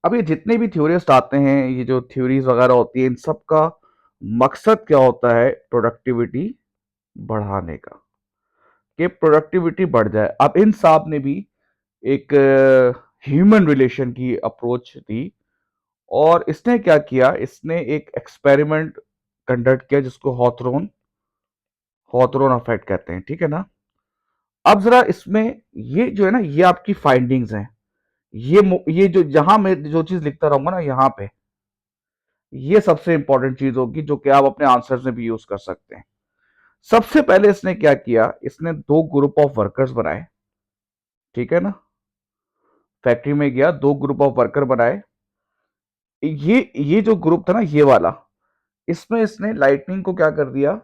अब ये जितने भी थ्योरिस्ट आते हैं, ये जो थ्योरीज वगैरह होती है, इन सब का मकसद क्या होता है? प्रोडक्टिविटी बढ़ाने का, कि प्रोडक्टिविटी बढ़ जाए। अब इन साहब ने भी एक ह्यूमन रिलेशन की अप्रोच दी, और इसने क्या किया, इसने एक एक्सपेरिमेंट कंडक्ट किया जिसको हॉथरोन हॉथरोन इफेक्ट कहते हैं, ठीक है ना। अब जरा इसमें ये जो है ना, ये आपकी फाइंडिंग्स हैं। ये जो जहां मैं जो चीज लिखता रहूंगा ना यहाँ पे, ये सबसे इंपॉर्टेंट चीज होगी जो कि आप अपने आंसर्स में भी यूज कर सकते हैं। सबसे पहले इसने क्या किया, इसने दो ग्रुप ऑफ वर्कर्स बनाए, ठीक है ना। फैक्ट्री में गया, दो ग्रुप ऑफ वर्कर बनाए। ये जो ग्रुप था ना, ये वाला, इसमें इसने लाइटनिंग को क्या कर दिया,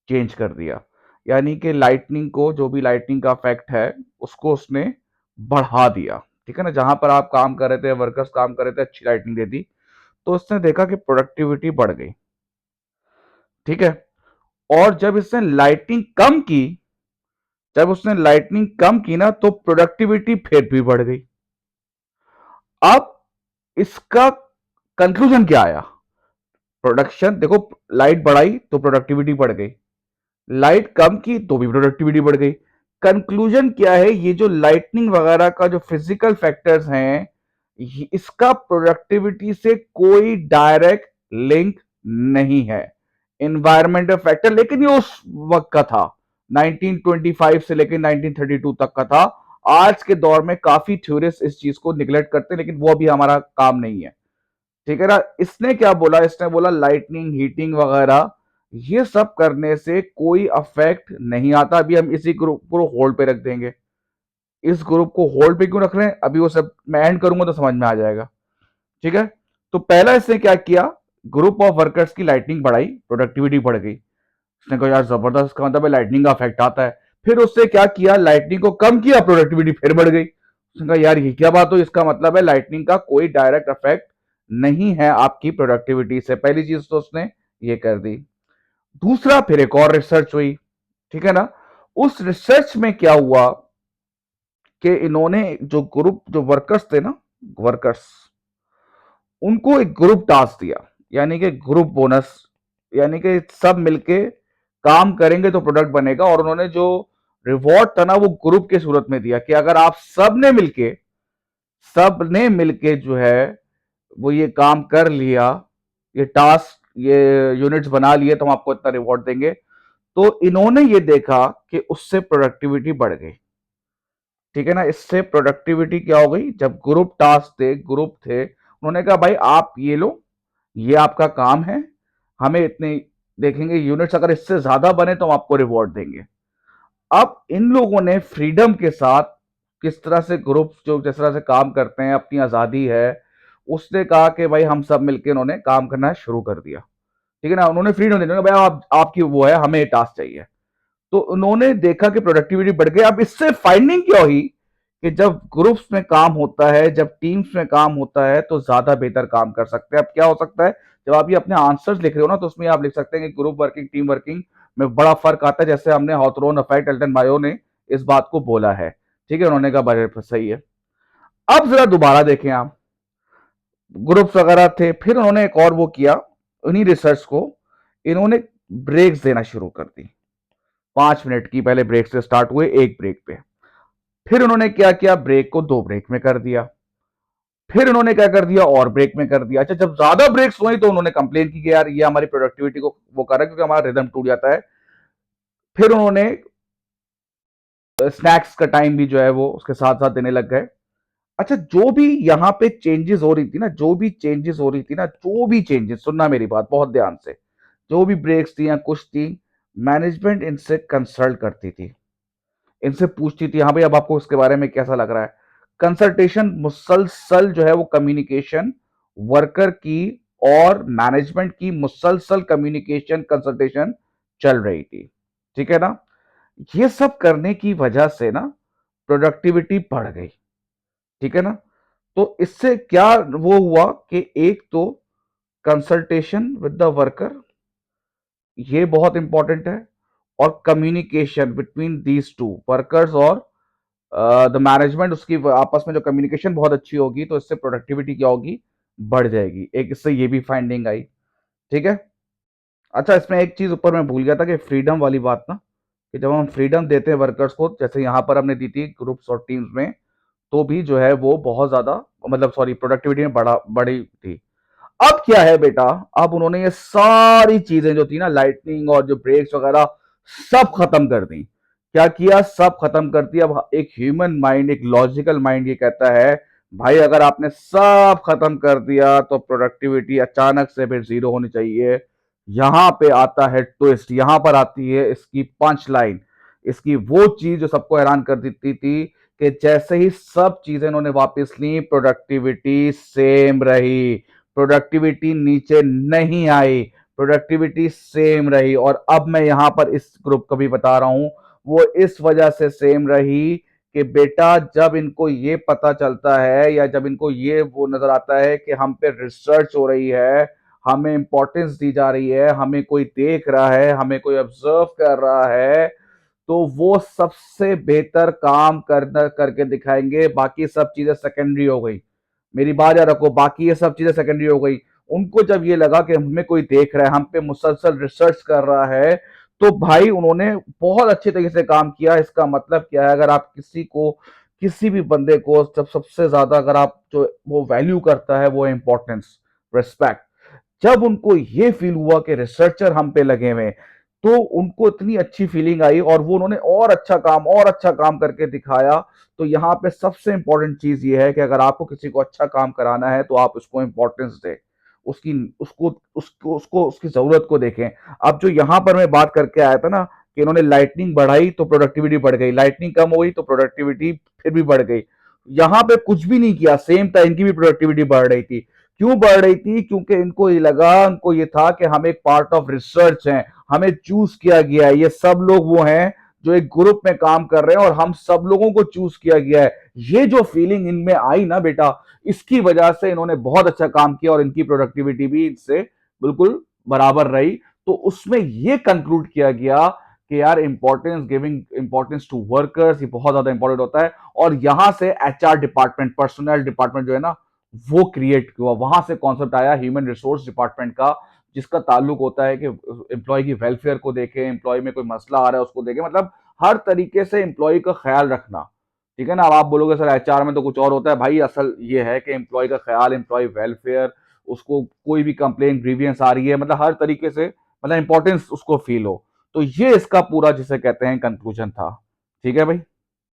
चेंज कर दिया। यानी कि लाइटनिंग को, जो भी लाइटनिंग का इफेक्ट है, उसको उसने बढ़ा दिया, ठीक है ना। जहां पर आप काम कर रहे थे, वर्कर्स काम कर रहे थे, अच्छी लाइटनिंग दे दी, तो उसने देखा कि प्रोडक्टिविटी बढ़ गई, ठीक है। और जब उसने लाइटनिंग कम की ना, तो प्रोडक्टिविटी फिर भी बढ़ गई। अब इसका कंक्लूजन क्या आया? प्रोडक्शन देखो, लाइट बढ़ाई तो प्रोडक्टिविटी बढ़ गई, लाइट कम की तो भी प्रोडक्टिविटी बढ़ गई। कंक्लूजन क्या है? ये जो लाइटनिंग वगैरह का जो फिजिकल फैक्टर्स हैं, इसका प्रोडक्टिविटी से कोई डायरेक्ट लिंक नहीं है। इन्वायरमेंटल फैक्टर, लेकिन ये उस वक्त का था, 1925 से लेकर 1932 तक का था। आज के दौर में काफी थ्योरिस्ट इस चीज को निगलेक्ट करते हैं, लेकिन वो भी हमारा काम नहीं है, ठीक है ना। इसने क्या बोला, इसने बोला लाइटनिंग, हीटिंग वगैरह, ये सब करने से कोई अफेक्ट नहीं आता। अभी हम इसी ग्रुप को होल्ड पे रख देंगे। इस ग्रुप को होल्ड पे क्यों रख रहे हैं, अभी वो सब मैं एंड करूंगा तो समझ में आ जाएगा, ठीक है। तो पहला इसने क्या किया, ग्रुप ऑफ वर्कर्स की लाइटनिंग बढ़ाई, प्रोडक्टिविटी बढ़ गई। उसने कहा यार जबरदस्त, का मतलब है लाइटनिंग का अफेक्ट आता है। फिर उससे क्या किया, लाइटनिंग को कम किया, प्रोडक्टिविटी फिर बढ़ गई। उसने कहा यार ये क्या बात हो, इसका मतलब है लाइटनिंग का कोई डायरेक्ट इफेक्ट नहीं है आपकी प्रोडक्टिविटी से। पहली चीज तो उसने ये कर दी। दूसरा, फिर एक और रिसर्च हुई, ठीक है ना। उस रिसर्च में क्या हुआ कि इन्होंने जो ग्रुप, जो वर्कर्स थे ना, वर्कर्स, उनको एक ग्रुप टास्क दिया, यानी कि ग्रुप बोनस, यानी कि सब मिलके काम करेंगे तो प्रोडक्ट बनेगा। और उन्होंने जो रिवॉर्ड था ना, वो ग्रुप के सूरत में दिया कि अगर आप सबने मिलके जो है वो ये काम कर लिया, ये टास्क, ये यूनिट्स बना लिए, तो हम आपको इतना रिवॉर्ड देंगे। तो इन्होंने ये देखा कि उससे प्रोडक्टिविटी बढ़ गई, ठीक है ना। इससे प्रोडक्टिविटी क्या हो गई, जब ग्रुप टास्क थे, ग्रुप थे, उन्होंने कहा भाई आप ये लो, ये आपका काम है, हमें इतने देखेंगे यूनिट्स, अगर इससे ज्यादा बने तो हम आपको रिवॉर्ड देंगे। अब इन लोगों ने फ्रीडम के साथ, किस तरह से ग्रुप जो जिस तरह से काम करते हैं, अपनी आजादी है, उसने कहा कि भाई हम सब मिलकर उन्होंने काम करना शुरू कर दिया, ठीक है ना। उन्होंने फ्रीडम दे दी, भाई आप आपकी वो है, हमें टास्क चाहिए। तो उन्होंने देखा कि प्रोडक्टिविटी बढ़ गई। अब इससे फाइंडिंग क्या हुई कि जब ग्रुप्स में काम होता है, जब टीम्स में काम होता है, तो ज्यादा बेहतर काम कर सकते हैं। अब क्या हो सकता है, जब आप ये अपने आंसर्स लिख रहे हो ना, तो उसमें आप लिख सकते हैं कि ग्रुप वर्किंग, टीम वर्किंग में बड़ा फर्क आता है। जैसे हमने हॉथरोन इफेक्ट, एल्टन बायो ने इस बात को बोला है, ठीक है। उन्होंने कहा बजट सही है। अब जरा दोबारा देखें आप, ग्रुप्स वगैरह थे, फिर उन्होंने एक और वो किया, उन्हीं रिसर्च को इन्होंने ब्रेक्स देना शुरू कर दी। 5 मिनट की पहले ब्रेक से स्टार्ट हुए, एक ब्रेक पे। फिर उन्होंने क्या किया, ब्रेक को 2 ब्रेक में कर दिया। फिर उन्होंने क्या कर दिया, और ब्रेक में कर दिया। अच्छा, जब ज्यादा ब्रेक्स हुई तो उन्होंने कंप्लेन की कि यार ये हमारी प्रोडक्टिविटी को वो कर रहा है, क्योंकि हमारा रिदम टूट जाता है। फिर उन्होंने स्नैक्स का टाइम भी जो है वो उसके साथ साथ देने लग गए। अच्छा, जो भी यहाँ पे चेंजेस हो रही थी ना, जो भी चेंजेस, सुनना मेरी बात बहुत ध्यान से, जो भी ब्रेक्स थी या कुछ थी, मैनेजमेंट इनसे कंसल्ट करती थी, इनसे पूछती थी हाँ भाई अब आपको इसके बारे में कैसा लग रहा है। कंसल्टेशन मुसलसल जो है वो कम्युनिकेशन, वर्कर की और मैनेजमेंट की मुसलसल कम्युनिकेशन, कंसल्टेशन चल रही थी, ठीक है ना। ये सब करने की वजह से ना प्रोडक्टिविटी बढ़ गई, ठीक है ना। तो इससे क्या वो हुआ कि एक तो कंसल्टेशन विद द वर्कर, ये बहुत इंपॉर्टेंट है, और communication between these two, workers और द मैनेजमेंट उसकी आपस में जो कम्युनिकेशन बहुत अच्छी होगी तो इससे प्रोडक्टिविटी क्या होगी, बढ़ जाएगी। एक इससे ये भी फाइंडिंग आई। ठीक है। अच्छा, इसमें एक चीज ऊपर मैं भूल गया था कि फ्रीडम वाली बात ना, कि जब हम फ्रीडम देते हैं वर्कर्स को, जैसे यहाँ पर हमने दी थी ग्रुप्स और टीम्स में, तो भी जो है वो बहुत ज्यादा, मतलब सॉरी, प्रोडक्टिविटी में बड़ी थी। अब क्या है बेटा, अब उन्होंने ये सारी चीजें जो थी ना, लाइटनिंग और जो ब्रेक्स वगैरह, सब खत्म कर दी। क्या किया, सब खत्म कर दिया। अब एक ह्यूमन माइंड, एक लॉजिकल माइंड ये कहता है, भाई अगर आपने सब खत्म कर दिया तो प्रोडक्टिविटी अचानक से फिर जीरो होनी चाहिए। यहां पे आता है ट्विस्ट, यहां पर आती है इसकी पंच लाइन, इसकी वो चीज जो सबको हैरान कर देती थी, कि जैसे ही सब चीजें इन्होंने वापस ली, प्रोडक्टिविटी सेम रही, प्रोडक्टिविटी नीचे नहीं आई, प्रोडक्टिविटी सेम रही। और अब मैं यहां पर इस ग्रुप को भी बता रहा हूं, वो इस वजह से सेम रही कि बेटा जब इनको ये पता चलता है, या जब इनको ये वो नजर आता है कि हम पे रिसर्च हो रही है, हमें इंपॉर्टेंस दी जा रही है, हमें कोई देख रहा है, हमें कोई ऑब्जर्व कर रहा है, तो वो सबसे बेहतर काम करना करके दिखाएंगे। बाकी सब चीजें सेकेंडरी हो गई। मेरी बात याद रखो, बाकी ये सब चीजें सेकेंडरी हो गई। उनको जब ये लगा कि हमें कोई देख रहा है, हम पे मुसलसल रिसर्च कर रहा है, तो भाई उन्होंने बहुत अच्छे तरीके से काम किया। इसका मतलब क्या है, अगर आप किसी को, किसी भी बंदे को जब सबसे ज्यादा अगर आप जो वो वैल्यू करता है वो इंपॉर्टेंस, रिस्पेक्ट, जब उनको ये फील हुआ कि रिसर्चर हम पे लगे हुए, तो उनको इतनी अच्छी फीलिंग आई और वो उन्होंने और अच्छा काम करके दिखाया। तो यहाँ पे सबसे इंपॉर्टेंट चीज ये है कि अगर आपको किसी को अच्छा काम कराना है तो आप उसको इंपॉर्टेंस दें, उसकी उसको उसकी जरूरत को देखें। अब जो यहाँ पर मैं बात करके आया था ना, कि इन्होंने लाइटनिंग बढ़ाई तो प्रोडक्टिविटी बढ़ गई, लाइटनिंग कम हुई तो प्रोडक्टिविटी फिर भी बढ़ गई। यहाँ पे कुछ भी नहीं किया, सेम था, इनकी भी प्रोडक्टिविटी बढ़ रही थी। क्यों बढ़ रही थी, क्योंकि इनको ये लगा, उनको ये था कि हम एक पार्ट ऑफ रिसर्च हैं, हमें चूज किया गया है, ये सब लोग वो हैं जो एक ग्रुप में काम कर रहे हैं और हम सब लोगों को चूज किया गया है। ये जो फीलिंग इनमें आई ना बेटा, इसकी वजह से इन्होंने बहुत अच्छा काम किया और इनकी प्रोडक्टिविटी भी इससे बिल्कुल बराबर रही। तो उसमें यह कंक्लूड किया गया कि यार importance, giving importance to workers, ये बहुत ज्यादा इंपॉर्टेंट होता है। और यहां से एचआर डिपार्टमेंट, पर्सनल डिपार्टमेंट जो है ना, वो क्रिएट हुआ। वहां से कॉन्सेप्ट आया ह्यूमन रिसोर्स डिपार्टमेंट का, जिसका ताल्लुक होता है कि एम्प्लॉय की वेलफेयर को देखें, एम्प्लॉय में कोई मसला आ रहा है उसको देखें, मतलब हर तरीके से एम्प्लॉय का ख्याल रखना। ठीक है ना। अब आप बोलोगे सर एचआर में तो कुछ और होता है, भाई असल ये है कि एम्प्लॉय का ख्याल, एम्प्लॉय वेलफेयर, उसको कोई भी कंप्लेन ग्रीवियंस आ रही है, मतलब हर तरीके से, मतलब इंपॉर्टेंस उसको फील हो। तो ये इसका पूरा जिसे कहते हैं कंक्लूजन था। ठीक है भाई।